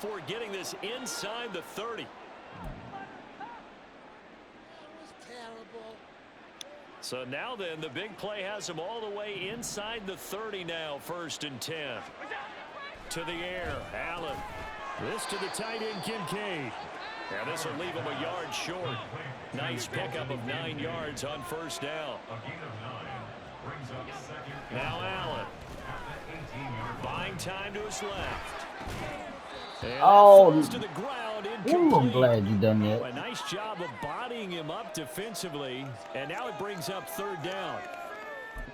before getting this inside the 30. So now then, the big play has him all the way inside the 30 now, 1st and 10. To the air, Allen. This to the tight end, Kincaid. And this will leave him a yard short. Nice pickup of 9 yards on 1st down. Now Allen. Buying time to his left. And to the ground, incomplete. I'm glad you done that. A nice job of bodying him up defensively, and now it brings up 3rd down.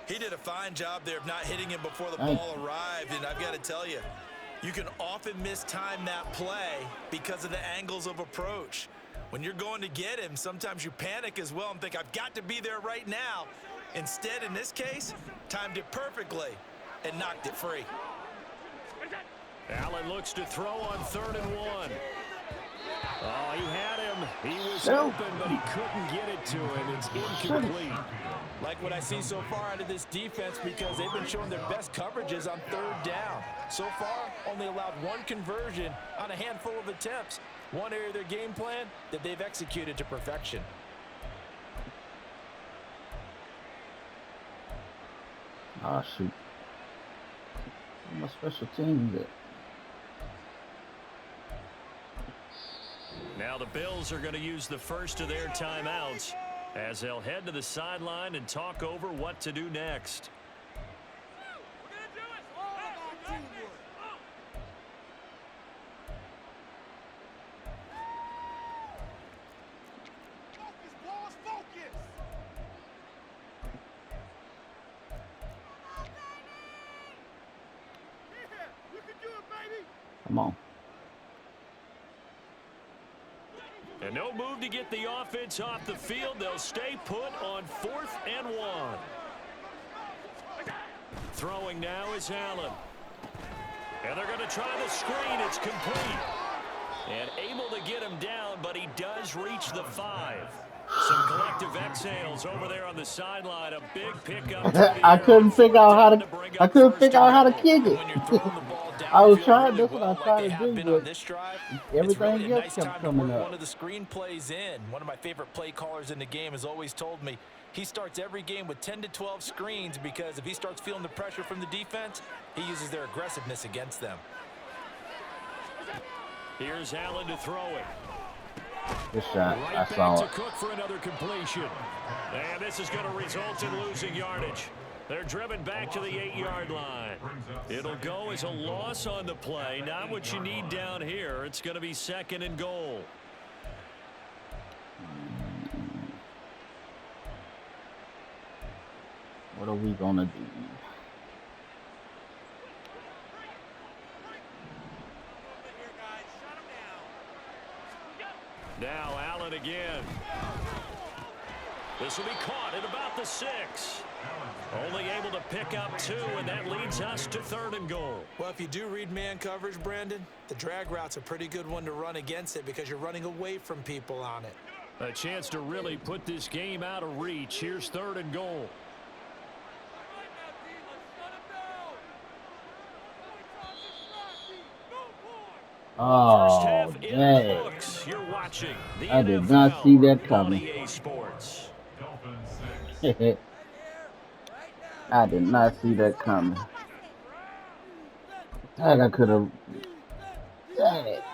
He did a fine job there of not hitting him before the ball arrived, and I've got to tell you, you can often mistime that play because of the angles of approach. When you're going to get him, sometimes you panic as well and think, I've got to be there right now. Instead, in this case, timed it perfectly and knocked it free. Allen looks to throw on 3rd and 1. Oh, he had him. He was open, but he couldn't get it to him. It's incomplete. Like what I see so far out of this defense, because they've been showing their best coverages on 3rd down. So far, only allowed 1 conversion on a handful of attempts. One area of their game plan that they've executed to perfection. Oh, shoot. Where my special teams at? Now the Bills are going to use the first of their timeouts as they'll head to the sideline and talk over what to do next. Come on. And no move to get the offense off the field. They'll stay put on 4th and 1. Throwing now is Allen. And they're going to try the screen. It's complete. And able to get him down, but he does reach the 5. Some collective exhales over there on the sideline. A big pickup. I couldn't figure out how to kick it. I was trying. That's what I was trying to do, but everything else kept coming up. One of the screen plays in. One of my favorite play callers in the game has always told me he starts every game with 10 to 12 screens because if he starts feeling the pressure from the defense, he uses their aggressiveness against them. Here's Allen to throw it. Good shot. Right I saw back it. to Cook for another completion. And this is going to result in losing yardage. They're driven back to the 8-yard line. It'll go as a loss on the play. Not what you need down here. It's going to be 2nd and goal. What are we going to do? Now Allen again. This will be caught at about the 6. Only able to pick up 2, and that leads us to 3rd and goal. Well, if you do read man coverage, Brandon, the drag route's a pretty good one to run against it because you're running away from people on it. A chance to really put this game out of reach. Here's 3rd and goal. Oh, dang. I did not see that coming. I did not see that coming. Heck, I could have. Dang it.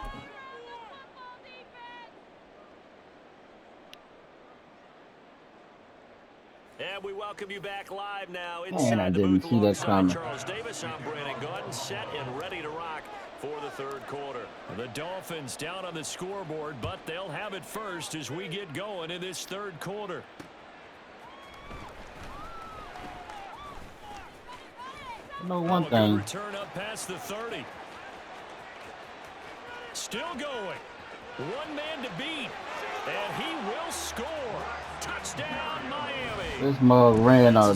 And we welcome you back live now. Man, I didn't see that coming. Charles Davis, I'm Brandon Gordon, set and ready to rock for the 3rd quarter. The Dolphins down on the scoreboard, but they'll have it first as we get going in this 3rd quarter. You know one thing. Return up past the 30. Still going. One man to beat, and he will score. Touchdown, Miami. This mug ran a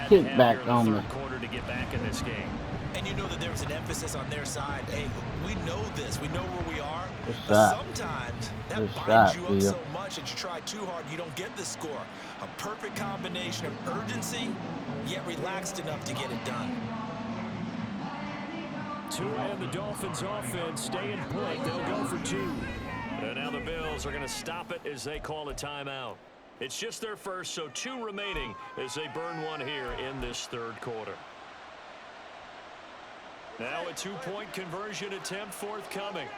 kickback on the quarter to get back in this game. And you know that there was an emphasis on their side. Hey, we know this. We know where we are. But sometimes that binds you up so much that you try too hard, you don't get the score. A perfect combination of urgency, yet relaxed enough to get it done. Tua and the Dolphins offense stay in play. They'll go for 2. And now the Bills are going to stop it as they call a timeout. It's just their first, so 2 remaining as they burn one here in this third quarter. Now a 2-point conversion attempt forthcoming.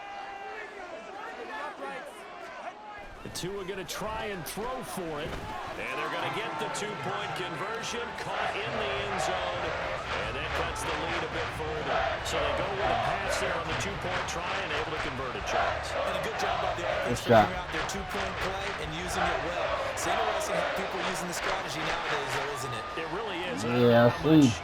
The Tua going to try and throw for it. And they're going to get the 2-point conversion. Caught in the end zone. And that cuts the lead a bit further. So they go with a pass there on the 2-point try and able to convert it, Charles. And a good job by the offense figuring out their 2-point play and using it well. It's interesting how people are using the strategy nowadays, though, isn't it? It really is. Yeah, I see.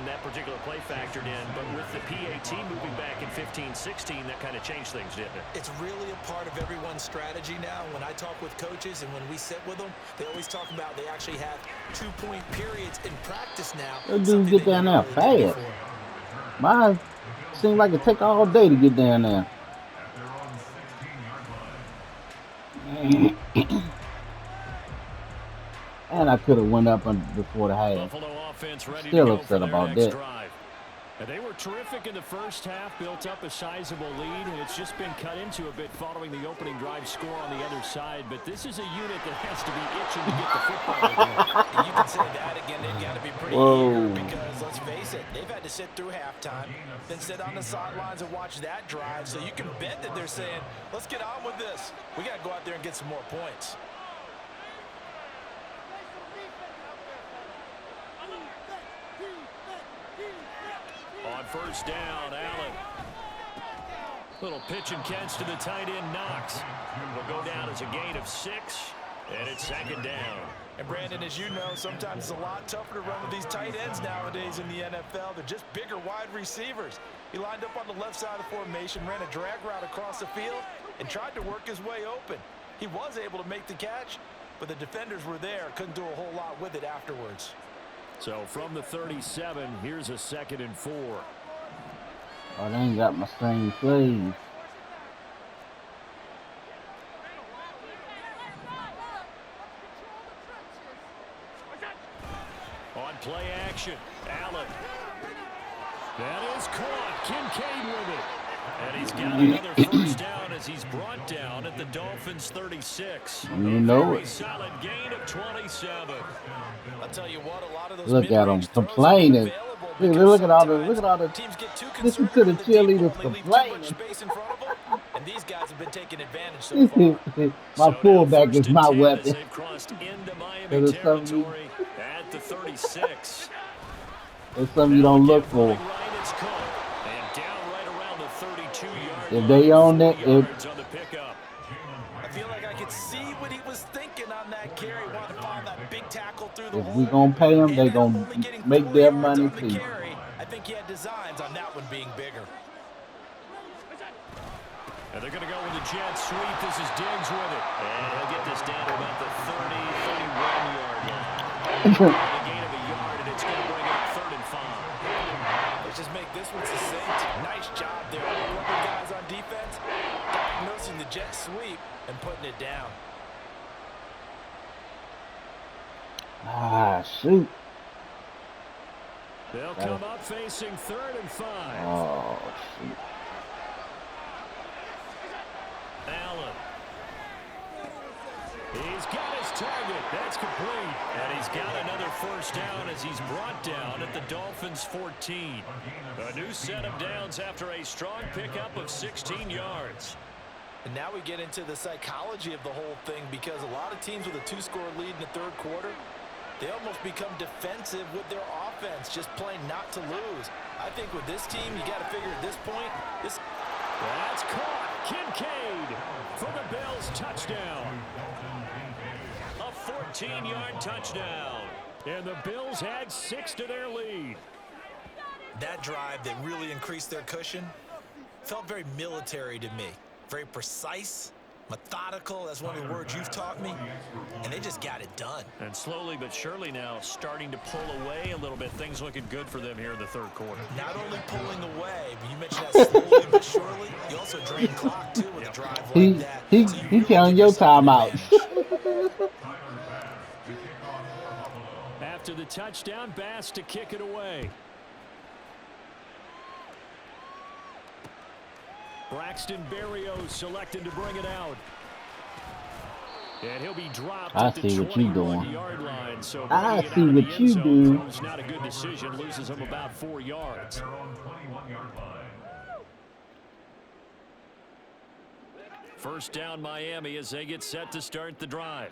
That particular play factored in, but with the PAT moving back in 15-16, that kind of changed things, didn't it? It's really a part of everyone's strategy now. When I talk with coaches and when we sit with them, they always talk about they actually have 2-point periods in practice now. That dude get down there fast. Mine seems like it take all day to get down there. And I could have went up before the half. Still upset about that. And they were terrific in the first half, built up a sizable lead, and it's just been cut into a bit following the opening drive score on the other side. But this is a unit that has to be itching to get the football. And you can say that again, they've got to be pretty eager because, let's face it, they've had to sit through halftime, then sit on the sidelines and watch that drive. So you can bet that they're saying, let's get on with this. We got to go out there and get some more points. On first down, Allen. Little pitch and catch to the tight end, Knox. Will go down as a gain of 6, and it's second down. And Brandon, as you know, sometimes it's a lot tougher to run with these tight ends nowadays in the NFL. They're just bigger wide receivers. He lined up on the left side of the formation, ran a drag route across the field, and tried to work his way open. He was able to make the catch, but the defenders were there, couldn't do a whole lot with it afterwards. So from the 37, here's a 2nd and 4. Oh, they ain't got my same plays. On play action, Allen. That is caught. Kincaid with it. And he's got another first down as he's brought down at the Dolphins' 36. You know it. Solid gain of 27. I'll tell you what, a lot of those look at them complaining. Look at all the teams get too listen to the cheerleaders complaining. And these guys have been taking advantage so far. My fullback is my weapon. They've crossed into Miami territory at the 36. There's something you don't look for. And down right around the 32-yard If they own that, I feel like I could see what he was thinking on that carry. Wanted to find that big tackle through the hole. if we gonna pay them, they gonna make their money too. I think he had designs on that one being bigger. And they're going to go with the jet sweep. This is Diggs with it. And he'll get this down to about the 31-yard line. A gain of a yard, and it's going to bring up 3rd and 5. Let's just make this one succinct. Nice job there. Working guys on defense, diagnosing the jet sweep and putting it down. Ah, shoot. They'll come up facing 3rd and 5. Oh, shoot. Allen. He's got his target. That's complete. And he's got another first down as he's brought down at the Dolphins' 14. A new set of downs after a strong pickup of 16 yards. And now we get into the psychology of the whole thing because a lot of teams with a 2-score lead in the third quarter, they almost become defensive with their offense, just playing not to lose. I think with this team, you got to figure at this point, that's caught. Kincaid for the Bills touchdown. A 14-yard touchdown. And the Bills add 6 to their lead. That drive that really increased their cushion felt very military to me. Very precise, methodical, that's one of the words you've taught me, and they just got it done. And slowly but surely now starting to pull away a little bit. Things looking good for them here in the third quarter. Not only pulling away, but you mentioned that slowly but surely. You also drain clock, too, with a drive like that. He counting your time out. After the touchdown, Bass to kick it away. Braxton Berrios selected to bring it out. And he'll be dropped I at the see what you doing. 21-yard line. So I bringing it see out of what the end you zone do. proves not a good decision. Loses him about 4 yards. First down Miami as they get set to start the drive.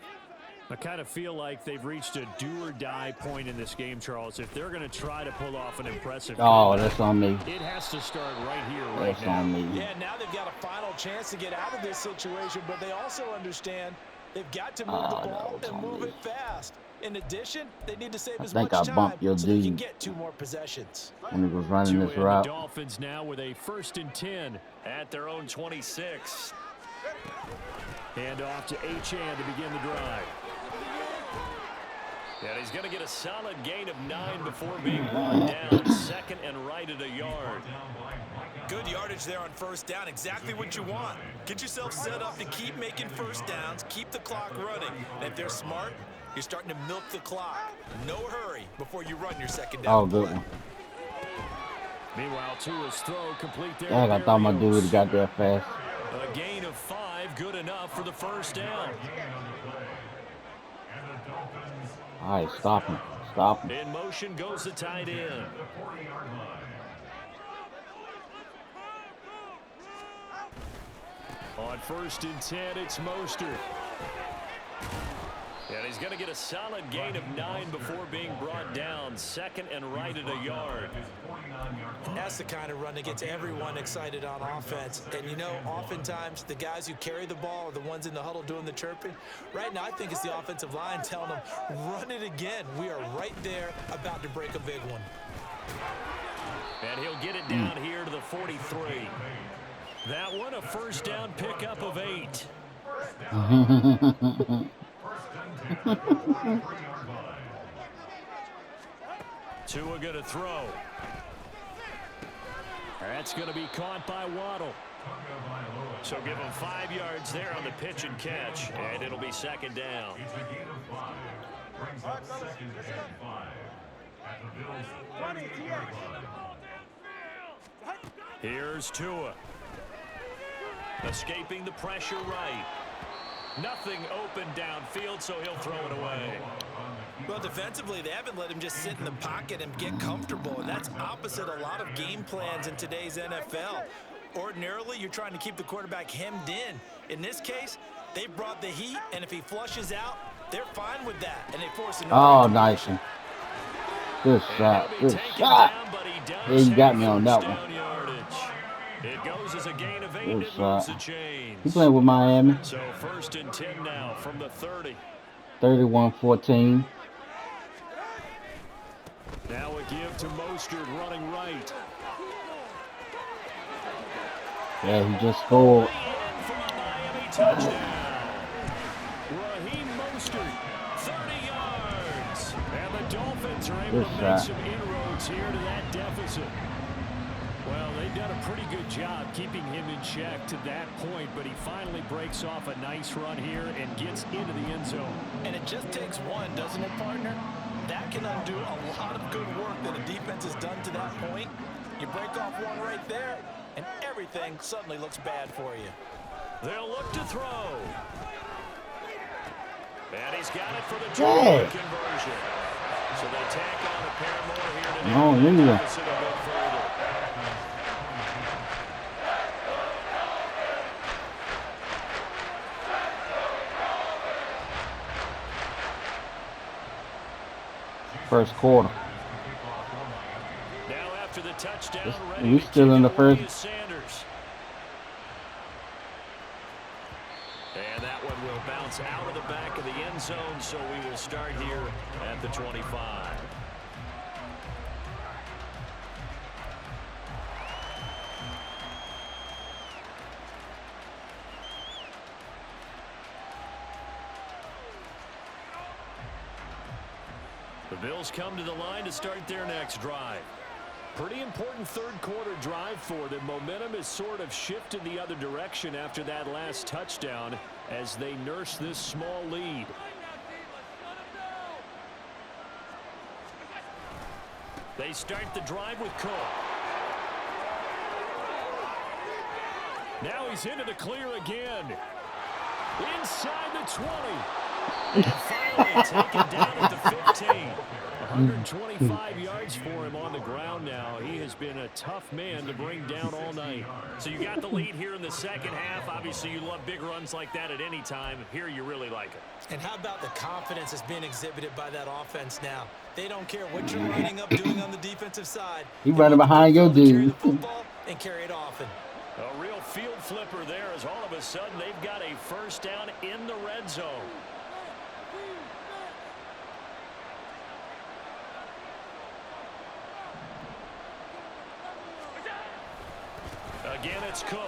I kind of feel like they've reached a do-or-die point in this game, Charles. If they're going to try to pull off an impressive that's on me. it has to start right here, right That's now. on me. Yeah, now they've got a final chance to get out of this situation, but they also understand they've got to move the ball and move it fast. In addition, they need to save as much time so they can get 2 more possessions. When he was running this route. The Dolphins now with a 1st and 10 at their own 26. Hand off to Achane to begin the drive. And he's going to get a solid gain of 9 before being brought down. 2nd and right at a yard. Good yardage there on 1st down. Exactly what you want. Get yourself set up to keep making 1st downs. Keep the clock running. And if they're smart, you're starting to milk the clock. No hurry before you run your 2nd down. Oh, good one. Meanwhile, Tua's throw complete there. I thought my dude got there fast. A gain of 5, good enough for the 1st down. All right, stop him. Stop him. In motion goes the tight end. On 1st and 10, it's Mostert. And he's going to get a solid gain of 9 before being brought down. 2nd and right at a yard. That's the kind of run that gets everyone excited on offense. And, you know, oftentimes the guys who carry the ball are the ones in the huddle doing the chirping. Right now, I think it's the offensive line telling them, run it again. We are right there about to break a big one. And he'll get it down here to the 43. That one a 1st down pickup of 8. Tua going to throw. That's going to be caught by Waddle. So give him 5 yards there on the pitch and catch, and it'll be 2nd down. Here's Tua. Escaping the pressure right. Nothing open downfield, so he'll throw it away. Well, defensively, they haven't let him just sit in the pocket and get comfortable, and that's opposite a lot of game plans in today's NFL. Ordinarily, you're trying to keep the quarterback hemmed in. In this case, they brought the heat, and if he flushes out, they're fine with that, and they force him. Oh, nice. Good shot. Good shot. Yeah, you got me on that one. It goes as a gain of 8 Good and shot. moves the chains. He playing with Miami. So 1st and 10 now from the 30. 31-14. Now a give to Mostert running right. Yeah, he just scored. For a Miami touchdown. Raheem Mostert, 30 yards. And the Dolphins are able to make some inroads here to that deficit. Well, they've done a pretty good job keeping him in check to that point, but he finally breaks off a nice run here and gets into the end zone. And it just takes one, doesn't it, partner? That can undo a lot of good work that a defense has done to that point. You break off one right there, and everything suddenly looks bad for you. They'll look to throw. And he's got it for the two-point conversion. So they tack on a pair more here today. No, really. First quarter. Now after the touchdown, We still in the first. Sanders. And that one will bounce out of the back of the end zone, so we will start here at the 25. The Bills come to the line to start their next drive. Pretty important third quarter drive for them. Momentum has sort of shifted the other direction after that last touchdown as they nurse this small lead. They start the drive with Cook. Now he's into the clear again. Inside the 20. And finally taken down at the 15. 125 yards for him on the ground now. He has been a tough man to bring down all night. So you got the lead here in the second half. Obviously, you love big runs like that at any time. Here, you really like it. And how about the confidence that's being exhibited by that offense now? They don't care what you're lining up doing on the defensive side. You running behind your dude. Carry the football and carry it often. A real field flipper there as all of a sudden they've got a first down in the red zone. Again, it's Cook.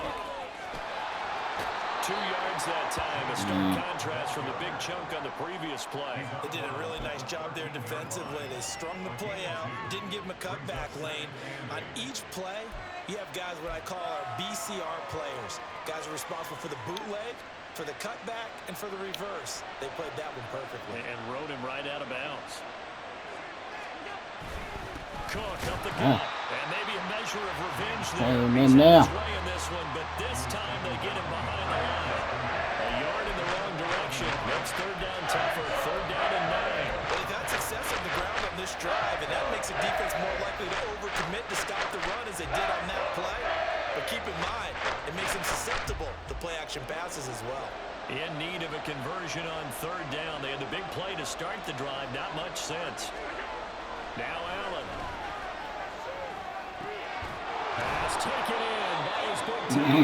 2 yards that time. A stark contrast from the big chunk on the previous play. They did a really nice job there defensively. They strung the play out, didn't give him a cutback lane. On each play, you have guys what I call our BCR players. Guys are responsible for the bootleg, for the cutback, and for the reverse. They played that one perfectly. And rode him right out of bounds. Cook up the gut. And maybe a measure of revenge there. He's on his way in this one, but this time they get him behind the line. A yard in the wrong direction. Makes third down tougher. Third down and 9. They've had success on the ground on this drive, and that makes a defense more likely to overcommit to stop the run as they did on that play. But keep in mind, it makes them susceptible to play-action passes as well. In need of a conversion on third down. They had the big play to start the drive. Not much sense. Now Allen. Pass taken in by his big time.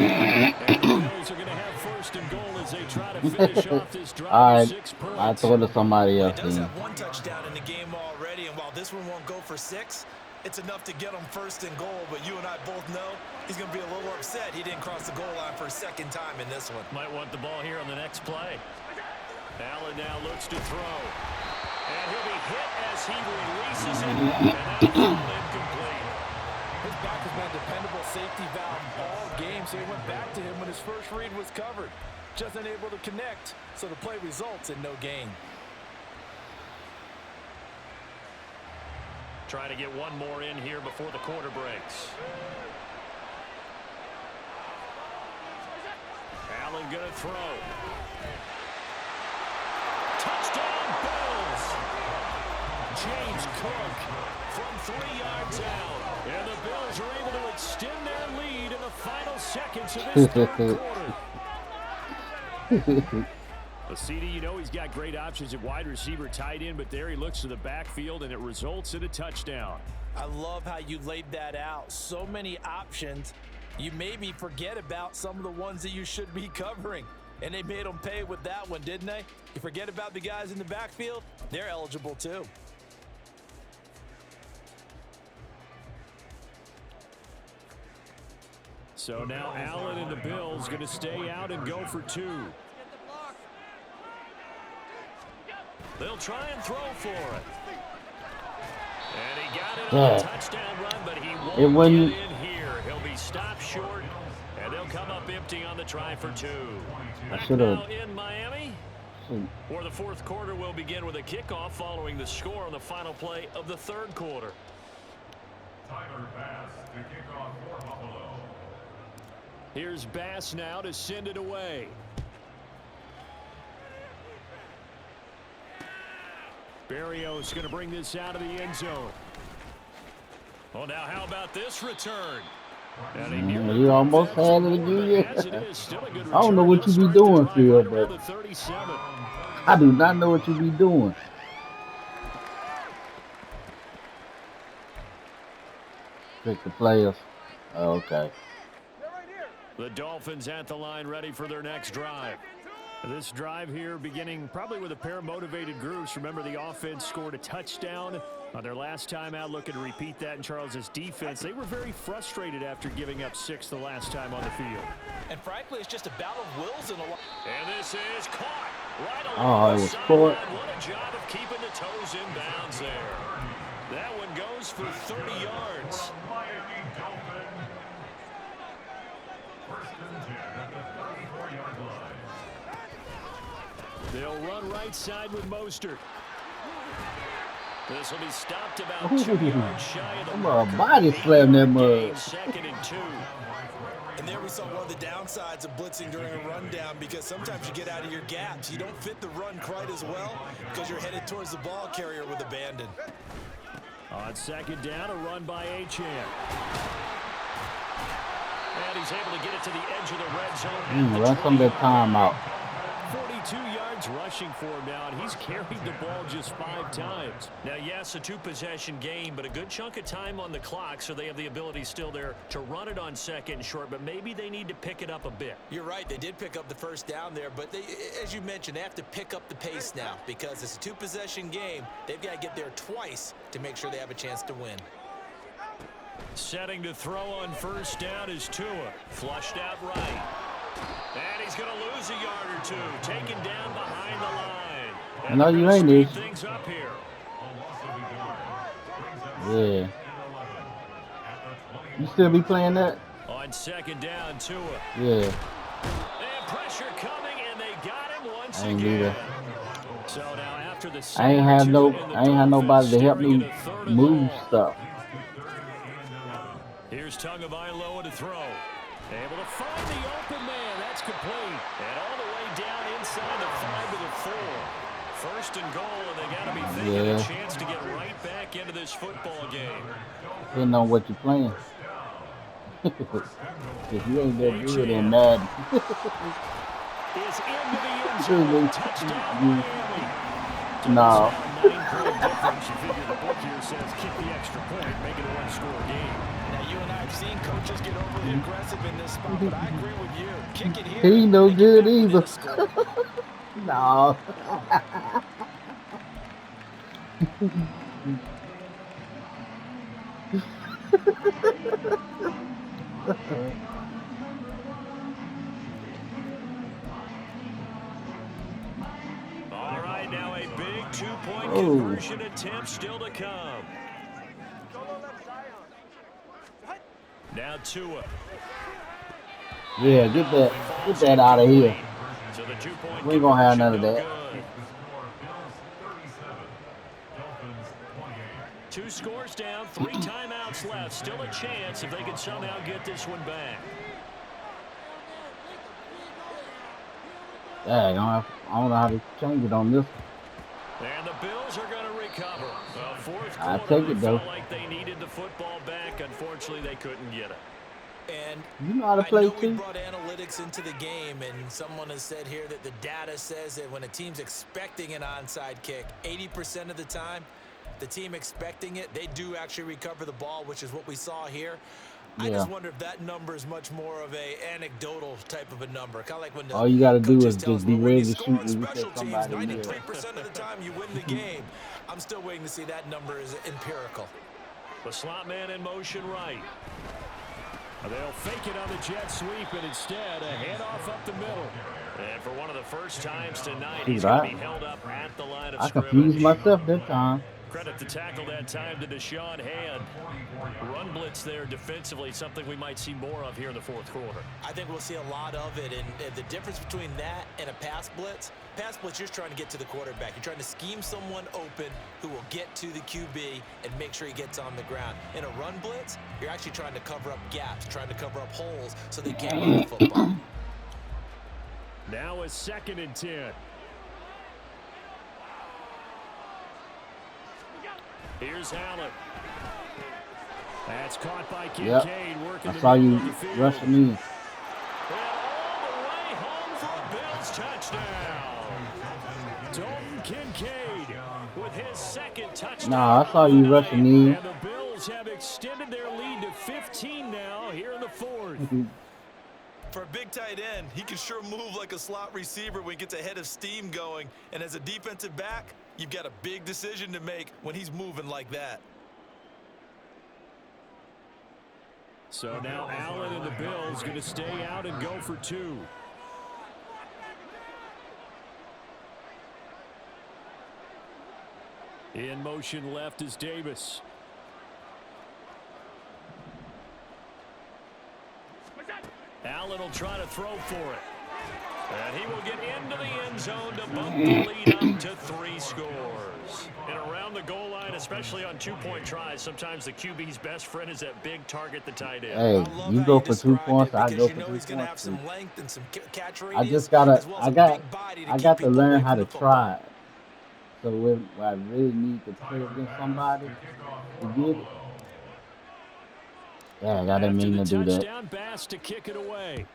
And the Bills are going to have first and goal as they try to finish off this drive with 6 points. I throw to somebody else. He does have one touchdown in the game already, and while this one won't go for 6, it's enough to get him first and goal. But you and I both know he's going to be a little upset he didn't cross the goal line for a second time in this one. Might want the ball here on the next play. Allen now looks to throw. And he'll be hit as he releases it. And that'll fall incomplete. His back has been a dependable safety valve all game, so he went back to him when his first read was covered. Just unable to connect, so the play results in no gain. Trying to get one more in here before the quarter breaks. Allen going to throw. Touchdown, Bills! James Cook from 3 yards out. And the Bills are able to extend their lead in the final seconds of this third quarter. The CD, you know he's got great options at wide receiver, tight end, but there he looks to the backfield, and it results in a touchdown. I love how you laid that out. So many options. You made me forget about some of the ones that you should be covering. And they made them pay with that one, didn't they? You forget about the guys in the backfield? They're eligible too. So now Allen and the Bills going to stay out and go for 2. They'll try and throw for it. And he got it on a touchdown run, but he won't get in here. He'll be stopped short, and they'll come up empty on the try for 2. Back now in Miami, or the fourth quarter will begin with a kickoff following the score on the final play of the third quarter. Tyler Bass to kick off for Buffalo. Here's Bass now to send it away. Berrios going to bring this out of the end zone. Well, now how about this return? You almost had it again. I don't know what you be doing, Phil, but I do not know what you be doing. Pick the players. Oh, okay. The Dolphins at the line, ready for their next drive. This drive here beginning probably with a pair of motivated groups. Remember, the offense scored a touchdown on their last time out, looking to repeat that in Charles's defense. They were very frustrated after giving up 6 the last time on the field. And frankly, it's just a battle of wills in a lot. And this is caught right along the was sideline. caught. What a job of keeping the toes in bounds there. That one goes for 30 yards. Miami Dolphin. First and 10 at the 34-yard line. They'll run right side with Mostert. This will be stopped about Ooh. 2 yards shy of the I'm a body slam that mug. Second and 2. And there we saw one of the downsides of blitzing during a rundown, because sometimes you get out of your gaps. You don't fit the run quite as well because you're headed towards the ball carrier with abandon. On second down, a run by Achane. And he's able to get it to the edge of the red zone. Run some of that time out. 42 yards rushing for him now, and he's carried the ball just 5 times. Now, yes, a 2-possession game, but a good chunk of time on the clock, so they have the ability still there to run it on second and short, but maybe they need to pick it up a bit. You're right. They did pick up the first down there, but they, as you mentioned, they have to pick up the pace now because it's a 2-possession game. They've got to get there twice to make sure they have a chance to win. Setting to throw on first down is Tua. Flushed out right. And he's going to lose a yard or two. Taken down behind the line. And no, you ain't this. Things up here. Yeah. You still be playing that? On second down, Tua. Yeah. And pressure coming, and they got him once I ain't again. either. So now after the I ain't have nobody to help me move stuff. Here's Tagovailoa to throw. Able to find the open man. That's complete. And all the way down inside the 5 to the 4. First and goal, and they got to be thinking a chance to get right back into this football game. Depending on what you're playing. If you ain't that good in Madden. Is into the end zone. Touchdown, Miami. No. 9-point difference. You figure the book here says kick the extra point, make it a one-score game. Now, you and I have seen coaches get overly aggressive in this spot, but I agree with you. Kick it here. He ain't no good either. No. All right, now a big 2-point conversion attempt still to come. Now Tua. Yeah, get that out of here. So the 2-point We ain't gonna have none of that. good. 2 scores down, 3 timeouts left. Still a chance if they can somehow get this one back. Dang, I don't know how to change it on this. And the Bills are going to recover. Fourth I quarter, take it, they though. felt like they needed the football back. Unfortunately, they couldn't get it. And You know how to play I know we too. brought analytics into the game, and someone has said here that the data says that when a team's expecting an onside kick, 80% of the time, the team expecting it, they do actually recover the ball, which is what we saw here. I just wonder if that number is much more of a anecdotal type of a number. Kind of like when the All you got to do is coaches tell us, just be well, when ready you to score shoot on when you special get teams, somebody in there. 93% of the time you win the game. I'm still waiting to see that number is empirical. The slot man in motion right. They'll fake it on the jet sweep, and instead a handoff up the middle. And for one of the first times tonight, he's going to be held up at the line of I scrimmage. confused myself that time. Credit the tackle that time to Deshaun Hand. Run blitz there defensively, something we might see more of here in the fourth quarter. I think we'll see a lot of it, and the difference between that and a pass blitz, you're just trying to get to the quarterback. You're trying to scheme someone open who will get to the QB and make sure he gets on the ground. In a run blitz, you're actually trying to cover up gaps, trying to cover up holes so they can't run the football. Now a 2nd and 10. Here's Allen. That's caught by Kincaid. Working I saw you rushing in. And all the way home for a Bills touchdown. Dalton Kincaid with his 2nd touchdown. Nah, I saw you rushing in. And the Bills have extended their lead to 15 now here in the 4th. For a big tight end, he can sure move like a slot receiver when he gets a head of steam going. And as a defensive back, you've got a big decision to make when he's moving like that. So now Allen and the Bills going to stay out and go for 2. In motion left is Davis. Allen will try to throw for it. And he will get into the end zone to bump the lead up to 3 scores. And around the goal line And especially on two-point tries, sometimes the QB's best friend is that big target, the tight end. Hey, you go for 2 points, I go for 2 he's going to have points. some length and some catch I radius, just gotta, as well as a big body to I keep got to people learn away how from to the football. try it. So when I really need to play against somebody to get it, yeah, I gotta mean to do that. Touchdown pass to kick it away.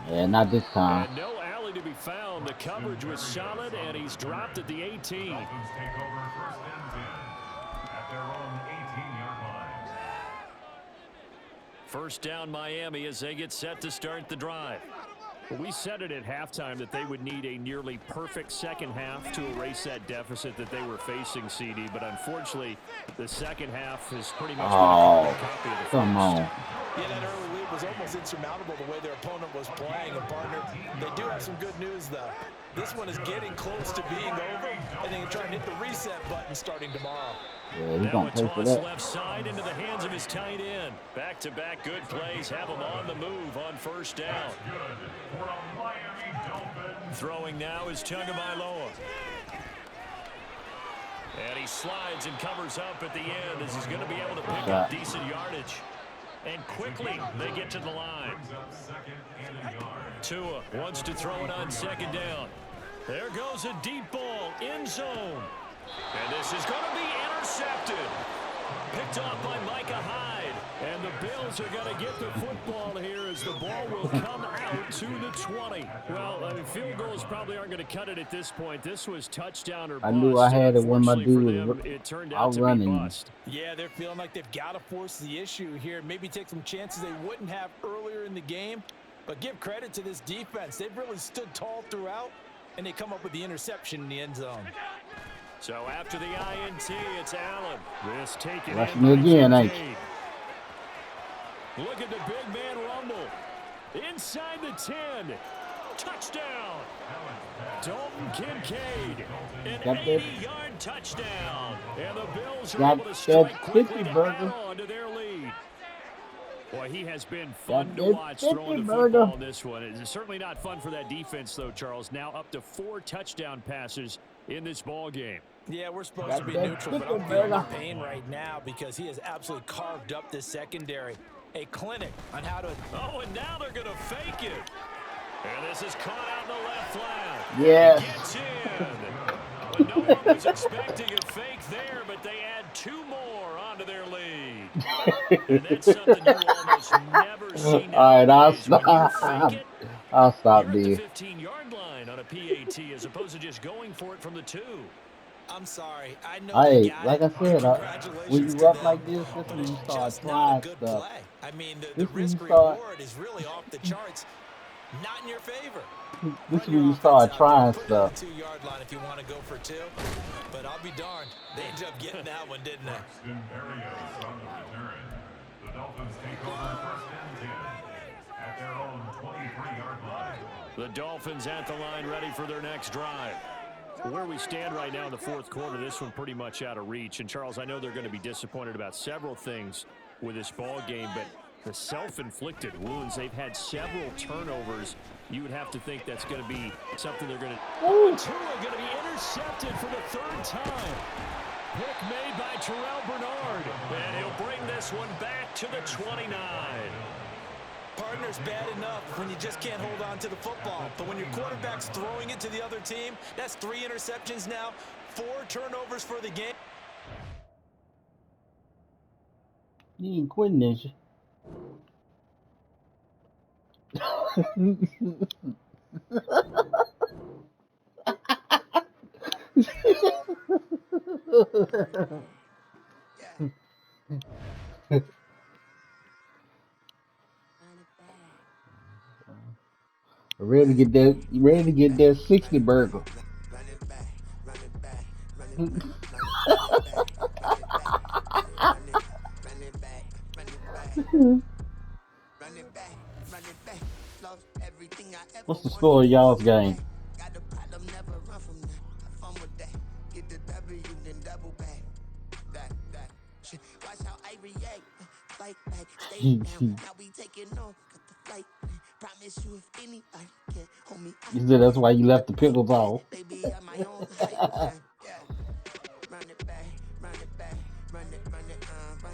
Yeah, not this time. And no alley to be found. The coverage was solid, and he's dropped at the 18. Dolphins take over 1st and 10 at their own 18-yard line. First down Miami as they get set to start the drive. We said it at halftime that they would need a nearly perfect second half to erase that deficit that they were facing, CD. But unfortunately, the second half is pretty much Oh, a copy of the come first. on. Yeah, that early lead was almost insurmountable the way their opponent was playing. And, partner, they do have some good news, though. This one is getting close to being over, and they can try and hit the reset button starting tomorrow. Yeah, he's Now gonna a pay for toss that. left side into the hands of his tight end. Back-to-back good plays have him on the move on first down. Good for a Miami Dolphins. Throwing now is Tagovailoa. And he slides and covers up at the end as he's going to be able to pick up decent yardage. And quickly they get to the line. Brings up 2nd and a yard. Tua wants to throw it on second down. There goes a deep ball, end zone. And this is going to be intercepted. Picked off by Micah Hyde. And the Bills are going to get the football here as the ball will come out to the 20. Well, I mean, field goals probably aren't going to cut it at this point. This was touchdown or bust. I knew I had it when my dude was it turned out to be outrunning. bust. Yeah, they're feeling like they've got to force the issue here. Maybe take some chances they wouldn't have earlier in the game. But give credit to this defense. They've really stood tall throughout, and they come up with the interception in the end zone. So after the INT, it's Allen. This taken Watch in me by again, ain't Kincaid. Look at the big man rumble. Inside the 10. Touchdown. Dalton Kincaid. An Got that- 80-yard touchdown. And the Bills are Got able to that strike quickly 50 to burger. add on to their lead. Boy, he has been fun Got to that watch 50 throwing the burger. football in this one. It's certainly not fun for that defense, though, Charles. Now up to 4 touchdown passes in this ball game. Yeah, we're supposed Got to be that neutral, but chicken I'm feeling the burger. pain right now because he has absolutely carved up this secondary. A clinic on how to... Oh, and now they're going to fake it. And this is caught out in the left flat. Yeah. Gets in. But no one was expecting a fake there, but they add 2 more onto their lead. And that's something you almost never see nowadays. All right, I'll When you stop. fake it, I'll stop you're at there. the 15-yard line on a PAT as opposed to just going for it from the 2. I'm sorry. I know Hey, they got like it. I said, Congratulations when you to up them, like this, but when you it's start just not a trying good stuff. play. I mean, the This when you risk start. reward is really off the charts. Not in your favor. This Run when your you start offense out trying there, put it on stuff. the 2-yard line if you want to go for 2. But I'll be darned. They ended up getting that one, didn't they? Braxton Berrios on the return. The Dolphins take over 1st and 10 at their own 23-yard line. The Dolphins at the line ready for their next drive. Where we stand right now in the 4th quarter, this one pretty much out of reach. And, Charles, I know they're going to be disappointed about several things with this ball game, but the self-inflicted wounds, they've had several turnovers. You would have to think that's going to be something they're going to... Oh, Tua going to be intercepted for the 3rd time. Pick made by Terrell Bernard. And he'll bring this one back to the 29. Partner's bad enough when you just can't hold on to the football. But when your quarterback's throwing it to the other team, that's 3 interceptions now, 4 turnovers for the game. You ain't quitting, is you? Ready to get that? You ready to get that 60 burger? What's the score of y'all's game? You said that's why you left the pickles off.